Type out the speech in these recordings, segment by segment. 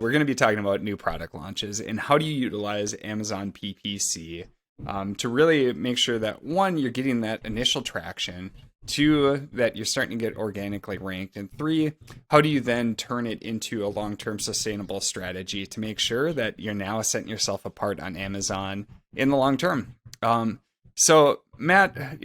we're going to be talking about new product launches and how do you utilize Amazon PPC to really make sure that one, you're getting that initial traction, two, that you're starting to get organically ranked, and three, how do you then turn it into a long-term sustainable strategy to make sure that you're now setting yourself apart on Amazon in the long term? So Matt,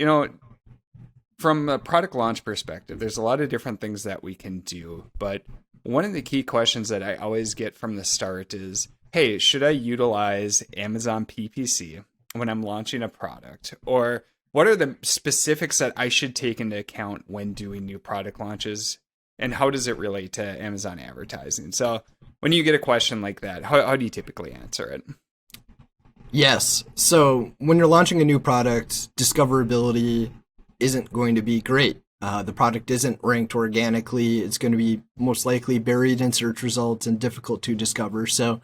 from a product launch perspective, there's a lot of different things that we can do, but one of the key questions that I always get from the start is, hey, should I utilize Amazon PPC when I'm launching a product? Or what are the specifics that I should take into account when doing new product launches? And how does it relate to Amazon advertising? So when you get a question like that, how do you typically answer it? Yes. So when you're launching a new product, discoverability isn't going to be great. The product isn't ranked organically. It's going to be most likely buried in search results and difficult to discover. So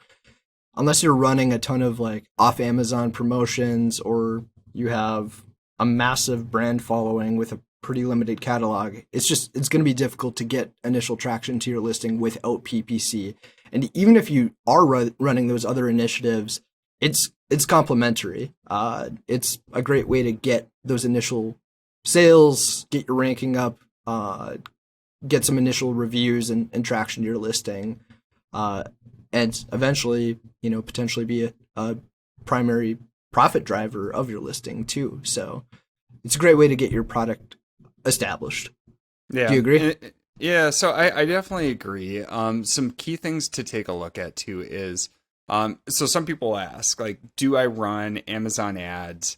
unless you're running a ton of off Amazon promotions or you have a massive brand following with a pretty limited catalog, it's going to be difficult to get initial traction to your listing without PPC. And even if you are running those other initiatives, it's complementary. It's a great way to get those initial sales, get your ranking up, get some initial reviews and traction to your listing, and eventually, potentially be a primary profit driver of your listing too. So it's a great way to get your product established. Yeah. Do you agree? Yeah, so I definitely agree. Some key things to take a look at too is, so some people ask, do I run Amazon ads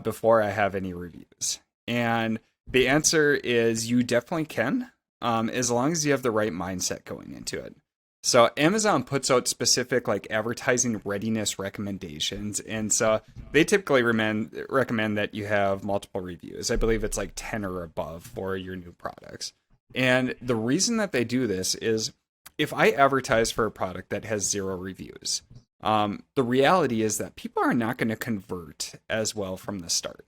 before I have any reviews? And the answer is you definitely can, as long as you have the right mindset going into it. So Amazon puts out specific advertising readiness recommendations. And so they typically recommend that you have multiple reviews. I believe it's 10 or above for your new products. And the reason that they do this is if I advertise for a product that has 0 reviews, the reality is that people are not going to convert as well from the start.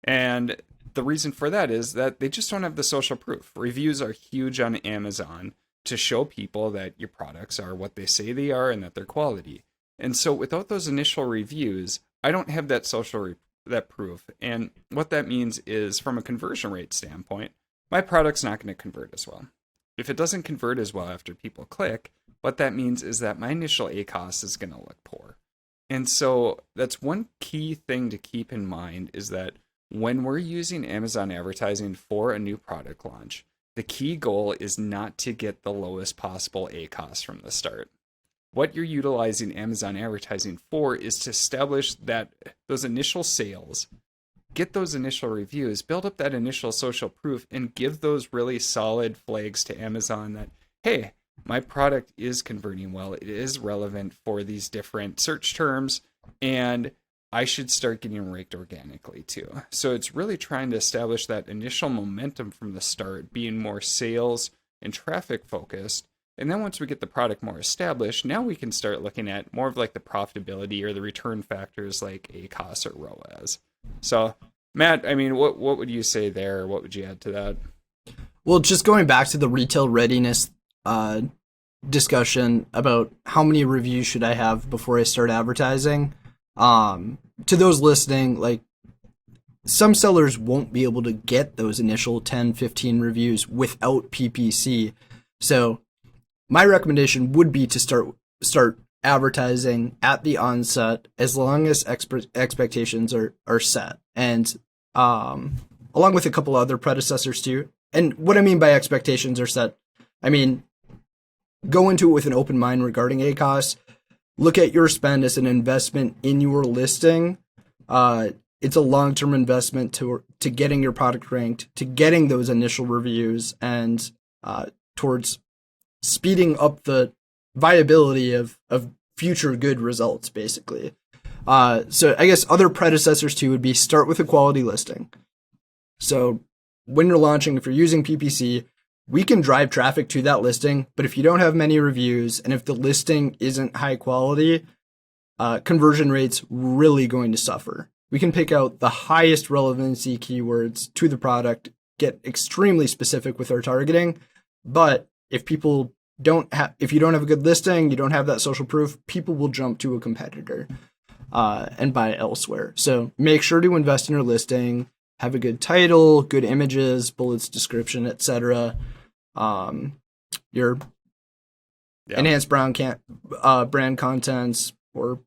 And the reason for that is that they just don't have the social proof. Reviews are huge on Amazon to show people that your products are what they say they are and that they're quality. And so without those initial reviews, I don't have that that proof. And what that means is from a conversion rate standpoint, my product's not going to convert as well. If it doesn't convert as well after people click, what that means is that my initial ACoS is going to look poor. And so that's one key thing to keep in mind is that when we're using Amazon advertising for a new product launch, the key goal is not to get the lowest possible ACoS from the start. What you're utilizing Amazon advertising for is to establish those initial sales, get those initial reviews, build up that initial social proof, and give those really solid flags to Amazon that, hey, my product is converting well, it is relevant for these different search terms, and I should start getting ranked organically too. So it's really trying to establish that initial momentum from the start, being more sales and traffic focused. And then once we get the product more established, now we can start looking at more of the profitability or the return factors like ACoS or ROAS. So Matt, what would you say there? What would you add to that? Well, just going back to the retail readiness discussion about how many reviews should I have before I start advertising. To those listening, some sellers won't be able to get those initial 10, 15 reviews without PPC. So my recommendation would be to start advertising at the onset as long as expectations are set. And along with a couple other predecessors too. And what I mean by expectations are set, go into it with an open mind regarding ACoS. Look at your spend as an investment in your listing. It's a long-term investment to getting your product ranked, to getting those initial reviews, and towards speeding up the viability of future good results, basically. So I guess other predecessors too would be start with a quality listing. So when you're launching, if you're using PPC, we can drive traffic to that listing, but if you don't have many reviews and if the listing isn't high quality, conversion rate's really going to suffer. We can pick out the highest relevancy keywords to the product, get extremely specific with our targeting, but if people if you don't have a good listing, you don't have that social proof, people will jump to a competitor and buy elsewhere. So make sure to invest in your listing, have a good title, good images, bullets, description, etc. Your enhanced brand contents or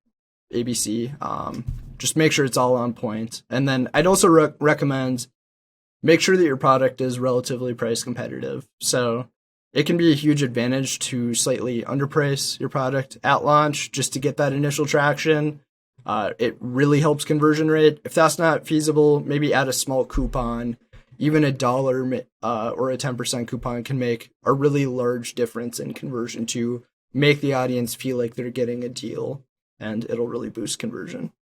ABC. Just make sure it's all on point. And then I'd also recommend make sure that your product is relatively price competitive. So it can be a huge advantage to slightly underprice your product at launch just to get that initial traction. It really helps conversion rate. If that's not feasible, maybe add a small coupon. Even $1 or a 10% coupon can make a really large difference in conversion to make the audience feel like they're getting a deal, and it'll really boost conversion.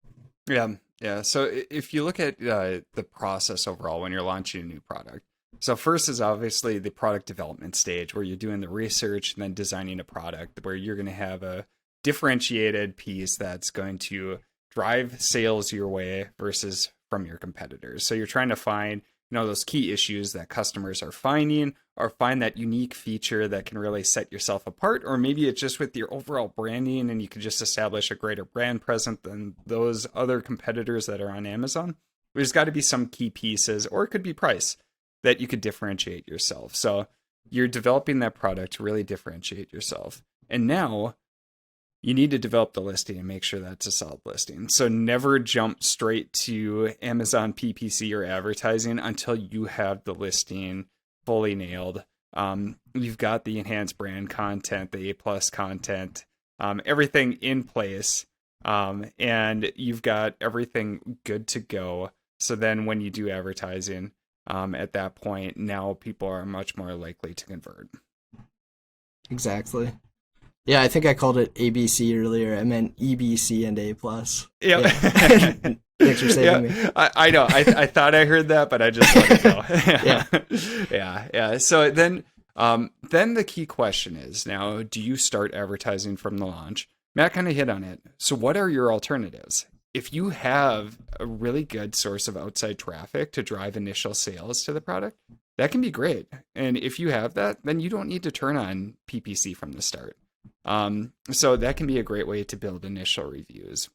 Yeah. So if you look at the process overall when you're launching a new product, so first is obviously the product development stage where you're doing the research and then designing a product where you're going to have a differentiated piece that's going to drive sales your way versus from your competitors. So you're trying to find, those key issues that customers are finding, or find that unique feature that can really set yourself apart, or maybe it's just with your overall branding and you can just establish a greater brand presence than those other competitors that are on Amazon. There's got to be some key pieces, or it could be price, that you could differentiate yourself. So you're developing that product to really differentiate yourself. And now you need to develop the listing and make sure that's a solid listing. So never jump straight to Amazon PPC or advertising until you have the listing fully nailed. You've got the enhanced brand content, the ACoS content, everything in place, and you've got everything good to go. So then when you do advertising, at that point, now people are much more likely to convert. Exactly. Yeah, I think I called it ABC earlier. I meant EBC and A+. Yep. Yeah. Thanks for saving me. I know. I thought I heard that, but I just let it go. Yeah. So then the key question is now, do you start advertising from the launch? Matt kind of hit on it. So what are your alternatives? If you have a really good source of outside traffic to drive initial sales to the product, that can be great. And if you have that, then you don't need to turn on PPC from the start. So that can be a great way to build initial reviews.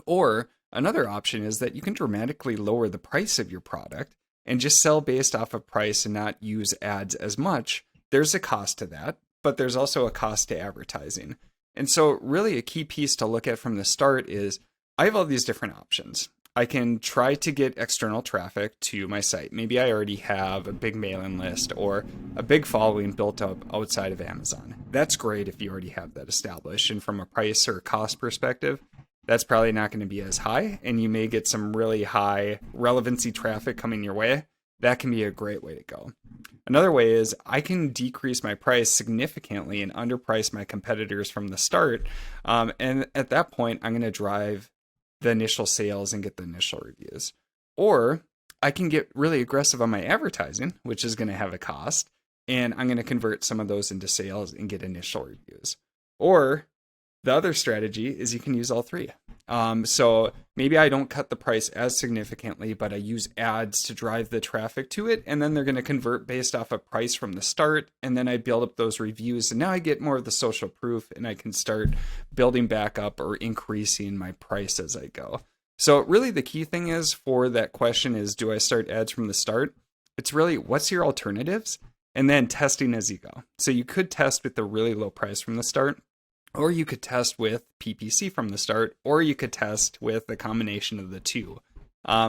Or another option is that you can dramatically lower the price of your product and just sell based off of price and not use ads as much. There's a cost to that, but there's also a cost to advertising. And so really a key piece to look at from the start is I have all these different options. I can try to get external traffic to my site. Maybe I already have a big mailing list or a big following built up outside of Amazon. That's great if you already have that established. And from a price or cost perspective, that's probably not going to be as high. And you may get some really high relevancy traffic coming your way. That can be a great way to go. Another way is I can decrease my price significantly and underprice my competitors from the start. And at that point, I'm going to drive the initial sales and get the initial reviews. Or I can get really aggressive on my advertising, which is going to have a cost, and I'm going to convert some of those into sales and get initial reviews. Or the other strategy is you can use all three. So maybe I don't cut the price as significantly, but I use ads to drive the traffic to it, and then they're going to convert based off of price from the start, and then I build up those reviews, and now I get more of the social proof, and I can start building back up or increasing my price as I go. So really the key thing is for that question is, do I start ads from the start? It's really, what's your alternatives? And then testing as you go. So you could test with the really low price from the start, or you could test with PPC from the start, or you could test with a combination of the two.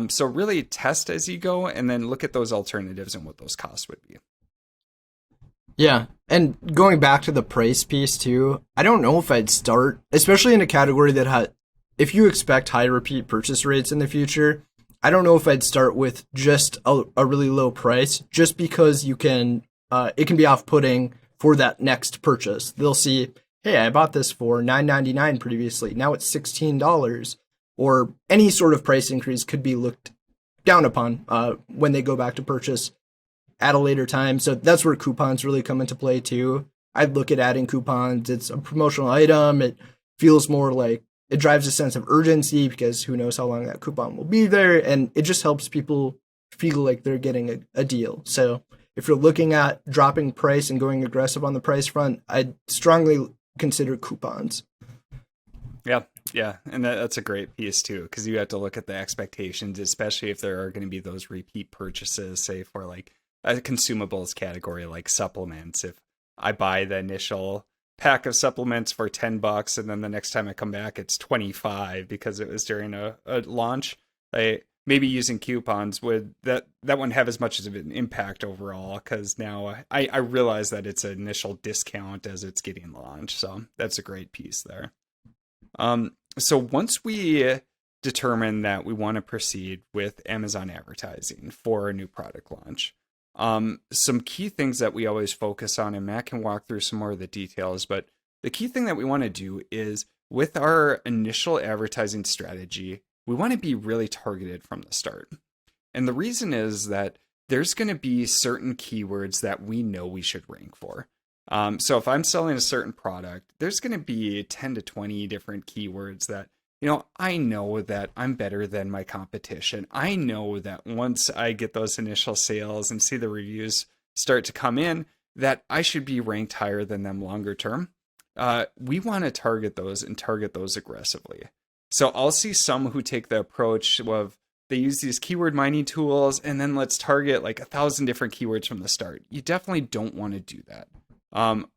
So really test as you go and then look at those alternatives and what those costs would be. Yeah, and going back to the price piece too, I don't know if I'd start, especially in a category that if you expect high repeat purchase rates in the future, I don't know if I'd start with just a really low price, just because it can be off-putting for that next purchase. They'll see, hey, I bought this for $9.99 previously. Now it's $16. Or any sort of price increase could be looked down upon when they go back to purchase at a later time. So that's where coupons really come into play too. I'd look at adding coupons. It's a promotional item. It feels more like it drives a sense of urgency because who knows how long that coupon will be there. And it just helps people feel like they're getting a deal. So if you're looking at dropping price and going aggressive on the price front, I'd strongly consider coupons. Yeah, and that's a great piece too, because you have to look at the expectations, especially if there are going to be those repeat purchases, say for like a consumables category like supplements. If I buy the initial pack of supplements for $10, and then the next time I come back, it's 25 because it was during a launch. Maybe using coupons would that wouldn't have as much of an impact overall, because now I realize that it's an initial discount as it's getting launched. So that's a great piece there. So once we determine that we want to proceed with Amazon advertising for a new product launch, some key things that we always focus on, and Matt can walk through some more of the details, but the key thing that we want to do is with our initial advertising strategy, we want to be really targeted from the start. And the reason is that there's going to be certain keywords that we know we should rank for. So if I'm selling a certain product, there's going to be 10 to 20 different keywords that, I know that I'm better than my competition. I know that once I get those initial sales and see the reviews start to come in, that I should be ranked higher than them longer term. We want to target those aggressively. So I'll see some who take the approach of they use these keyword mining tools and then let's target like 1,000 different keywords from the start. You definitely don't want to do that.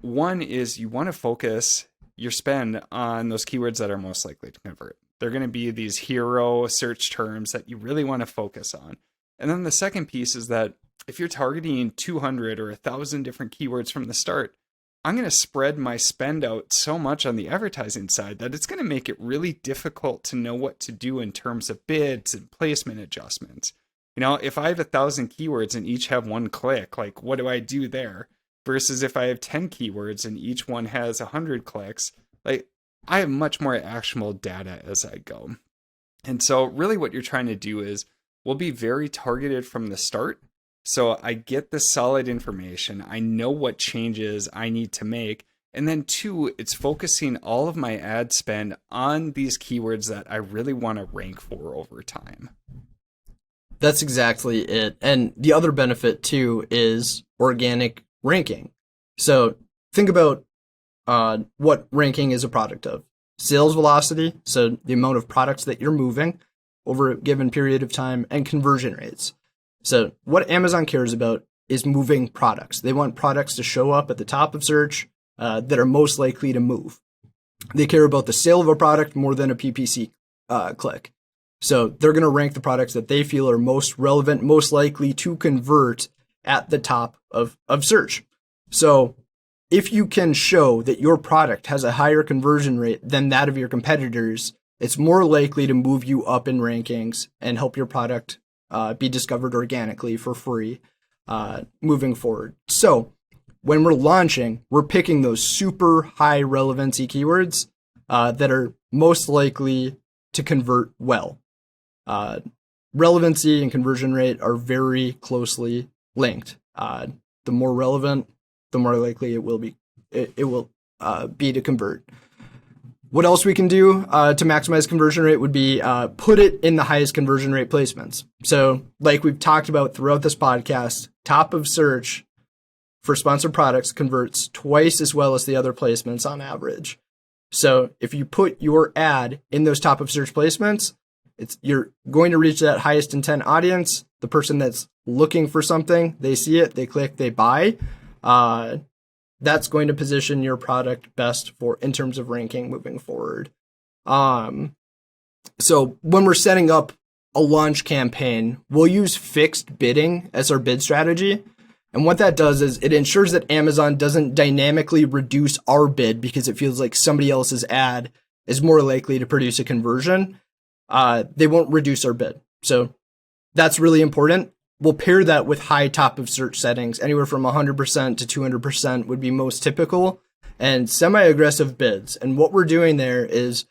One is you want to focus your spend on those keywords that are most likely to convert. They're going to be these hero search terms that you really want to focus on. And then the second piece is that if you're targeting 200 or 1,000 different keywords from the start, I'm going to spread my spend out so much on the advertising side that it's going to make it really difficult to know what to do in terms of bids and placement adjustments. If I have 1,000 keywords and each have one click, like what do I do there? Versus if I have 10 keywords and each one has 100 clicks, like I have much more actionable data as I go. And so really what you're trying to do is we'll be very targeted from the start. So I get the solid information. I know what changes I need to make. And then 2, it's focusing all of my ad spend on these keywords that I really want to rank for over time. That's exactly it. And the other benefit too is organic ranking. So think about what ranking is a product of. Sales velocity, so the amount of products that you're moving over a given period of time, and conversion rates. So what Amazon cares about is moving products. They want products to show up at the top of search that are most likely to move. They care about the sale of a product more than a PPC click. So they're going to rank the products that they feel are most relevant, most likely to convert at the top of search. So if you can show that your product has a higher conversion rate than that of your competitors, it's more likely to move you up in rankings and help your product be discovered organically for free moving forward. So when we're launching, we're picking those super high relevancy keywords that are most likely to convert well. Relevancy and conversion rate are very closely linked. The more relevant, the more likely it will be to convert. What else we can do to maximize conversion rate would be put it in the highest conversion rate placements. So like we've talked about throughout this podcast, top of search for sponsored products converts twice as well as the other placements on average. So if you put your ad in those top of search placements, you're going to reach that highest intent audience, the person that's looking for something, they see it, they click, they buy. That's going to position your product best in terms of ranking moving forward. So when we're setting up a launch campaign, we'll use fixed bidding as our bid strategy. And what that does is it ensures that Amazon doesn't dynamically reduce our bid because it feels like somebody else's ad is more likely to produce a conversion. They won't reduce our bid. So that's really important. We'll pair that with high top of search settings, anywhere from 100% to 200% would be most typical, and semi-aggressive bids. And what we're doing there is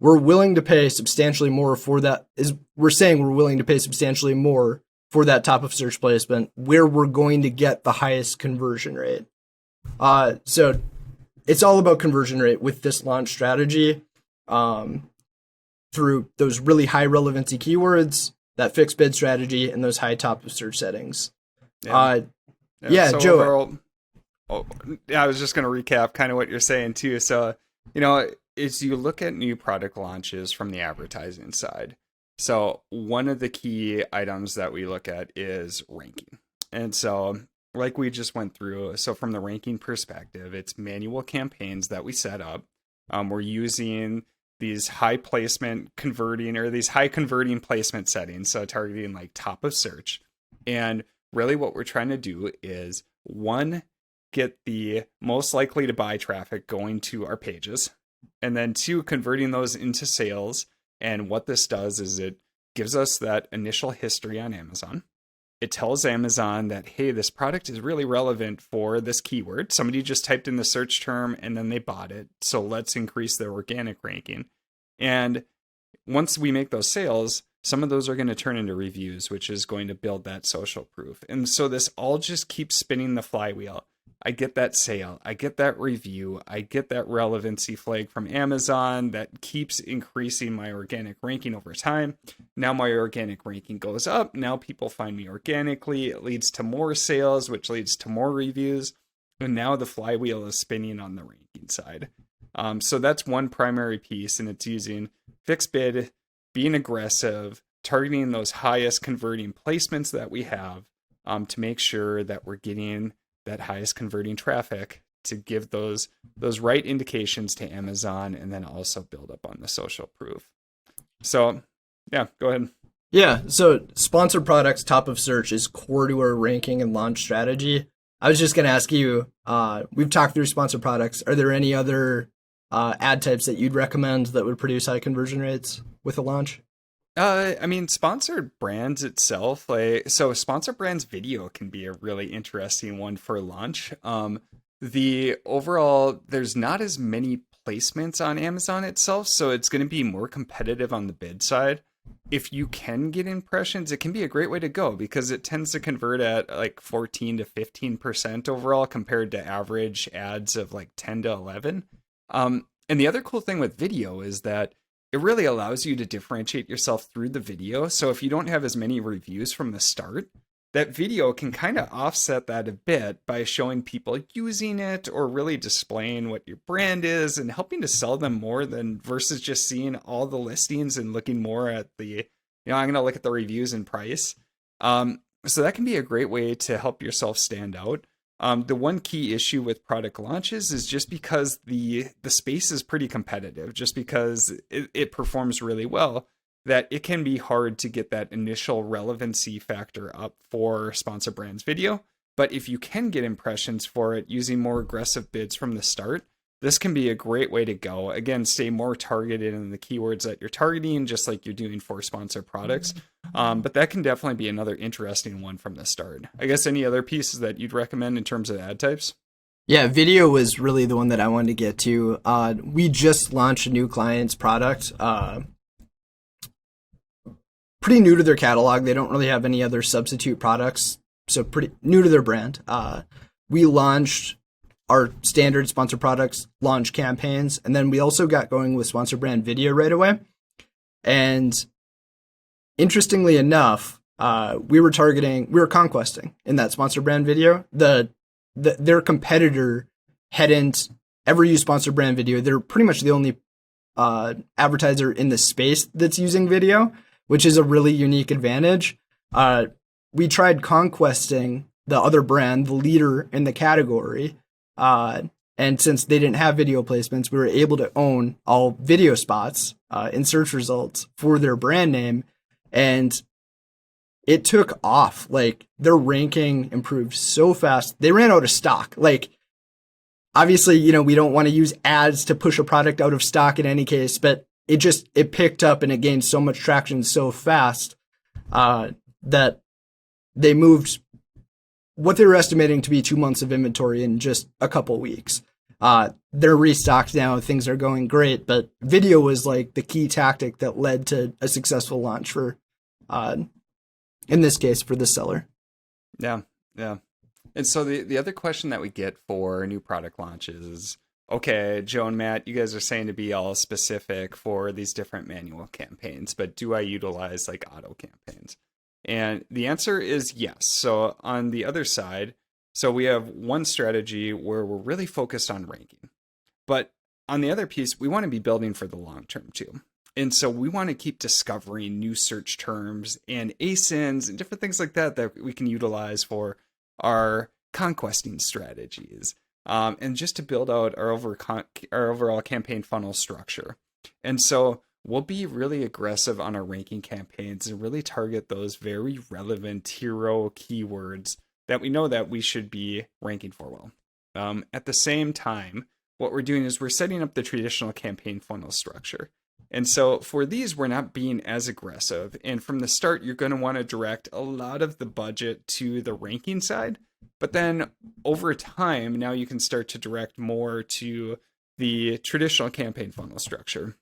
we're willing to pay substantially more for that. We're saying we're willing to pay substantially more for that top of search placement where we're going to get the highest conversion rate. So it's all about conversion rate with this launch strategy through those really high relevancy keywords, that fixed bid strategy, and those high top of search settings. Yeah. Yeah, So Joe. overall, oh, yeah, I was just going to recap kind of what you're saying too. So, as you look at new product launches from the advertising side, so one of the key items that we look at is ranking. And so, like we just went through, so from the ranking perspective, it's manual campaigns that we set up. We're using these high placement converting or these high converting placement settings, so targeting like top of search. And really what we're trying to do is one, get the most likely to buy traffic going to our pages, and then two, converting those into sales. And what this does is it gives us that initial history on Amazon. It tells Amazon that, hey, this product is really relevant for this keyword. Somebody just typed in the search term and then they bought it. So let's increase their organic ranking. And once we make those sales, some of those are going to turn into reviews, which is going to build that social proof. And so this all just keeps spinning the flywheel. I get that sale, I get that review, I get that relevancy flag from Amazon that keeps increasing my organic ranking over time. Now my organic ranking goes up. Now people find me organically. It leads to more sales, which leads to more reviews. And now the flywheel is spinning on the ranking side. So that's one primary piece, and it's using fixed bid, being aggressive, targeting those highest converting placements that we have to make sure that we're getting that highest converting traffic to give those right indications to Amazon, and then also build up on the social proof. So yeah, go ahead. Yeah, so sponsored products top of search is core to our ranking and launch strategy. I was just going to ask you, we've talked through sponsored products. Are there any other ad types that you'd recommend that would produce high conversion rates with a launch? Sponsored brands itself, so sponsored brands video can be a really interesting one for launch. The overall, there's not as many placements on Amazon itself, so it's going to be more competitive on the bid side. If you can get impressions, it can be a great way to go because it tends to convert at like 14 to 15% overall compared to average ads of like 10 to 11. And the other cool thing with video is that it really allows you to differentiate yourself through the video. So if you don't have as many reviews from the start, that video can kind of offset that a bit by showing people using it or really displaying what your brand is and helping to sell them more than versus just seeing all the listings and looking more at I'm going to look at the reviews and price. So that can be a great way to help yourself stand out. The one key issue with product launches is just because the space is pretty competitive, just because it performs really well, that it can be hard to get that initial relevancy factor up for sponsor brands video. But if you can get impressions for it using more aggressive bids from the start, this can be a great way to go. Again, stay more targeted in the keywords that you're targeting, just like you're doing for sponsor products. But that can definitely be another interesting one from the start. I guess any other pieces that you'd recommend in terms of ad types? Yeah, video was really the one that I wanted to get to. We just launched a new client's product. Pretty new to their catalog. They don't really have any other substitute products, so pretty new to their brand. We launched our standard sponsor products launch campaigns, and then we also got going with sponsor brand video right away. And interestingly enough, we were conquesting in that sponsor brand video. Their competitor hadn't ever used sponsor brand video. They're pretty much the only advertiser in the space that's using video, which is a really unique advantage. We tried conquesting the other brand, the leader in the category. And since they didn't have video placements, we were able to own all video spots in search results for their brand name. And it took off. Like, their ranking improved so fast. They ran out of stock. Like, obviously, we don't want to use ads to push a product out of stock in any case, but it picked up and it gained so much traction so fast that they moved what they were estimating to be 2 months of inventory in just a couple weeks. They're restocked now. Things are going great, but video was like the key tactic that led to a successful launch for, in this case, for the seller. Yeah. And so the other question that we get for new product launches is, okay, Joe and Matt, you guys are saying to be all specific for these different manual campaigns, but do I utilize like auto campaigns? And the answer is yes. So on the other side, So we have one strategy where we're really focused on ranking. But on the other piece, we want to be building for the long term too. And so we want to keep discovering new search terms and ASINs and different things like that that we can utilize for our conquesting strategies, and just to build out our overall campaign funnel structure. And so we'll be really aggressive on our ranking campaigns and really target those very relevant hero keywords that we know that we should be ranking for well. At the same time, what we're doing is we're setting up the traditional campaign funnel structure. And so for these, we're not being as aggressive. And from the start, you're going to want to direct a lot of the budget to the ranking side. But then over time, now you can start to direct more to the traditional campaign funnel structure.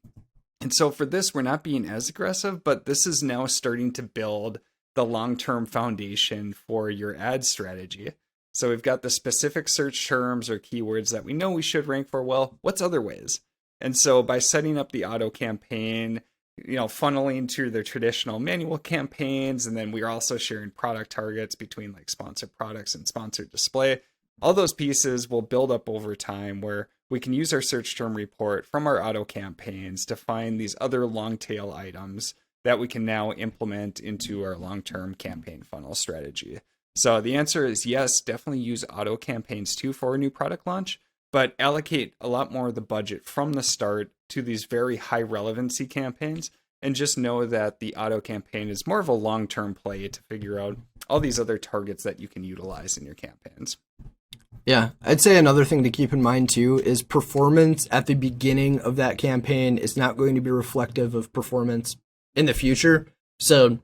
And so for this, we're not being as aggressive, but this is now starting to build the long-term foundation for your ad strategy. So we've got the specific search terms or keywords that we know we should rank for well. What's other ways? And so by setting up the auto campaign, funneling to the traditional manual campaigns, and then we're also sharing product targets between like sponsored products and sponsored display. All those pieces will build up over time where we can use our search term report from our auto campaigns to find these other long tail items that we can now implement into our long-term campaign funnel strategy. So the answer is yes, definitely use auto campaigns too for a new product launch, but allocate a lot more of the budget from the start to these very high relevancy campaigns. And just know that the auto campaign is more of a long-term play to figure out all these other targets that you can utilize in your campaigns. Yeah, I'd say another thing to keep in mind too is performance at the beginning of that campaign is not going to be reflective of performance in the future. So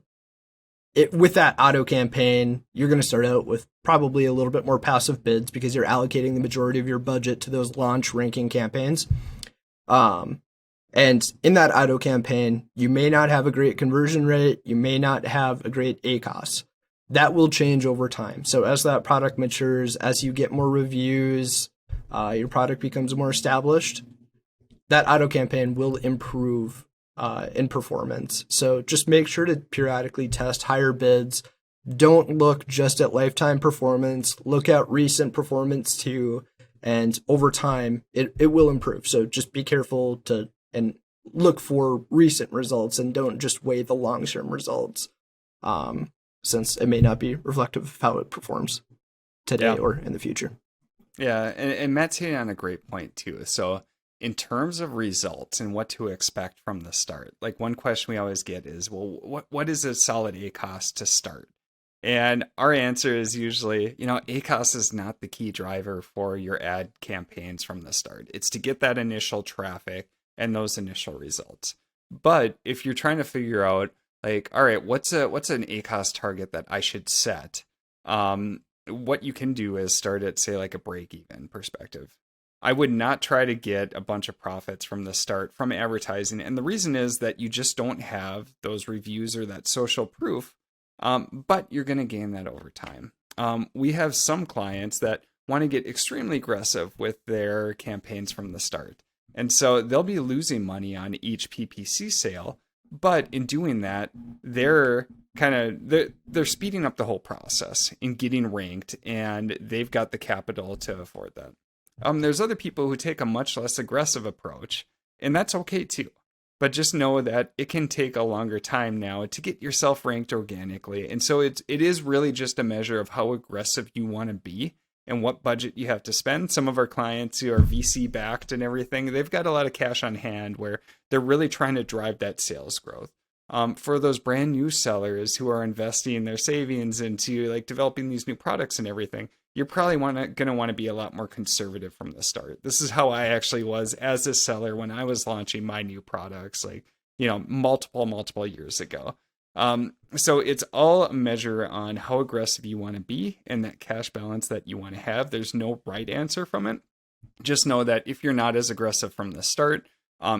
with that auto campaign, you're going to start out with probably a little bit more passive bids because you're allocating the majority of your budget to those launch ranking campaigns. And in that auto campaign, you may not have a great conversion rate. You may not have a great ACoS. That will change over time. So as that product matures, as you get more reviews, your product becomes more established, that auto campaign will improve in performance. So just make sure to periodically test higher bids. Don't look just at lifetime performance. Look at recent performance too. And over time, it will improve. So just be careful and look for recent results and don't just weigh the long-term results, since it may not be reflective of how it performs today or in the future. Yeah, and Matt's hitting on a great point too. So in terms of results and what to expect from the start, like one question we always get is, well, what is a solid ACoS to start? And our answer is usually, ACoS is not the key driver for your ad campaigns from the start. It's to get that initial traffic and those initial results. But if you're trying to figure out like, all right, what's an ACoS target that I should set? What you can do is start at, say, like a break-even perspective. I would not try to get a bunch of profits from the start from advertising. And the reason is that you just don't have those reviews or that social proof, but you're going to gain that over time. We have some clients that want to get extremely aggressive with their campaigns from the start. And so they'll be losing money on each PPC sale. But in doing that, they're speeding up the whole process in getting ranked, and they've got the capital to afford that. There's other people who take a much less aggressive approach, and that's okay too. But just know that it can take a longer time now to get yourself ranked organically. And so it is really just a measure of how aggressive you want to be and what budget you have to spend. Some of our clients who are VC backed and everything, they've got a lot of cash on hand where they're really trying to drive that sales growth. For those brand new sellers who are investing their savings into like developing these new products and everything, you're probably going to want to be a lot more conservative from the start. This is how I actually was as a seller when I was launching my new products, like, multiple years ago. So it's all a measure on how aggressive you want to be and that cash balance that you want to have. There's no right answer from it. Just know that if you're not as aggressive from the start,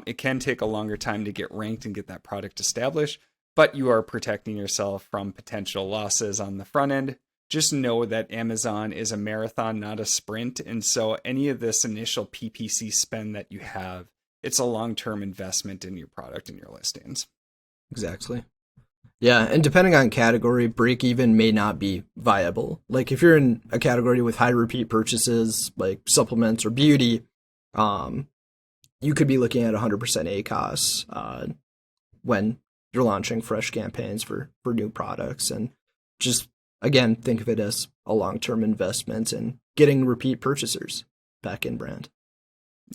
it can take a longer time to get ranked and get that product established, but you are protecting yourself from potential losses on the front end. Just know that Amazon is a marathon, not a sprint. And so any of this initial PPC spend that you have, it's a long-term investment in your product and your listings. Exactly. Yeah, and depending on category, break even may not be viable. Like if you're in a category with high repeat purchases, like supplements or beauty, um, you could be looking at 100% ACoS when you're launching fresh campaigns for new products. And just, again, think of it as a long-term investment in getting repeat purchasers back in brand.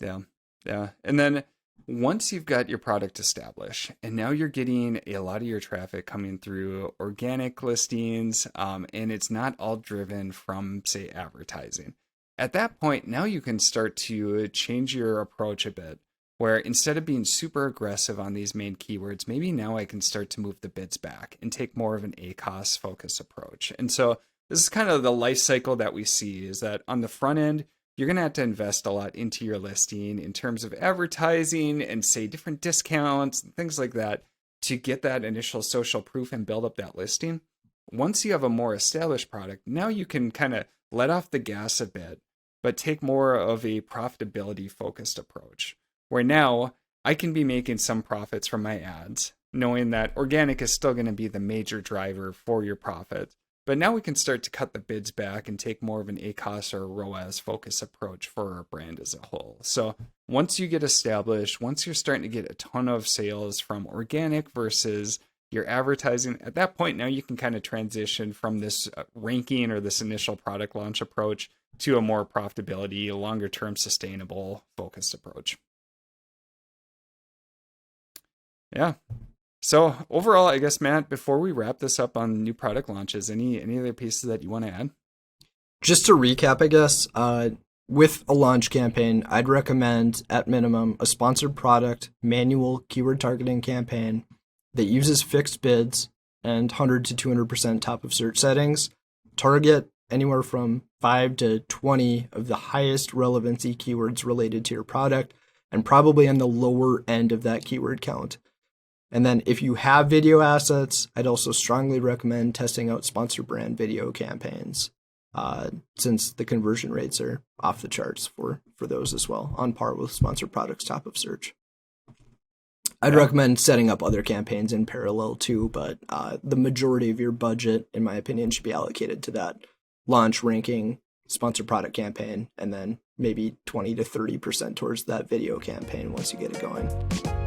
Yeah. Yeah. And then once you've got your product established and now you're getting a lot of your traffic coming through organic listings, and it's not all driven from, say, advertising. At that point, now you can start to change your approach a bit, where instead of being super aggressive on these main keywords, maybe now I can start to move the bids back and take more of an ACoS focus approach. And so this is kind of the life cycle that we see, is that on the front end, you're going to have to invest a lot into your listing in terms of advertising and, say, different discounts and things like that to get that initial social proof and build up that listing. Once you have a more established product, now you can kind of let off the gas a bit, but take more of a profitability focused approach, where now I can be making some profits from my ads, knowing that organic is still going to be the major driver for your profit. But now we can start to cut the bids back and take more of an ACoS or ROAS focus approach for our brand as a whole. So once you get established, once you're starting to get a ton of sales from organic versus your advertising, at that point now you can kind of transition from this ranking or this initial product launch approach to a more profitability, longer term sustainable focused approach. Yeah. So overall, I guess, Matt, before we wrap this up on new product launches, any other pieces that you want to add? Just to recap, I guess, with a launch campaign, I'd recommend at minimum a sponsored product manual keyword targeting campaign that uses fixed bids and 100 to 200% top of search settings. Target anywhere from 5 to 20 of the highest relevancy keywords related to your product, and probably on the lower end of that keyword count. And then if you have video assets, I'd also strongly recommend testing out sponsored brand video campaigns, since the conversion rates are off the charts for those as well, on par with sponsored products top of search. I'd recommend setting up other campaigns in parallel too, but the majority of your budget, in my opinion, should be allocated to that launch ranking sponsored product campaign, and then maybe 20 to 30% towards that video campaign once you get it going.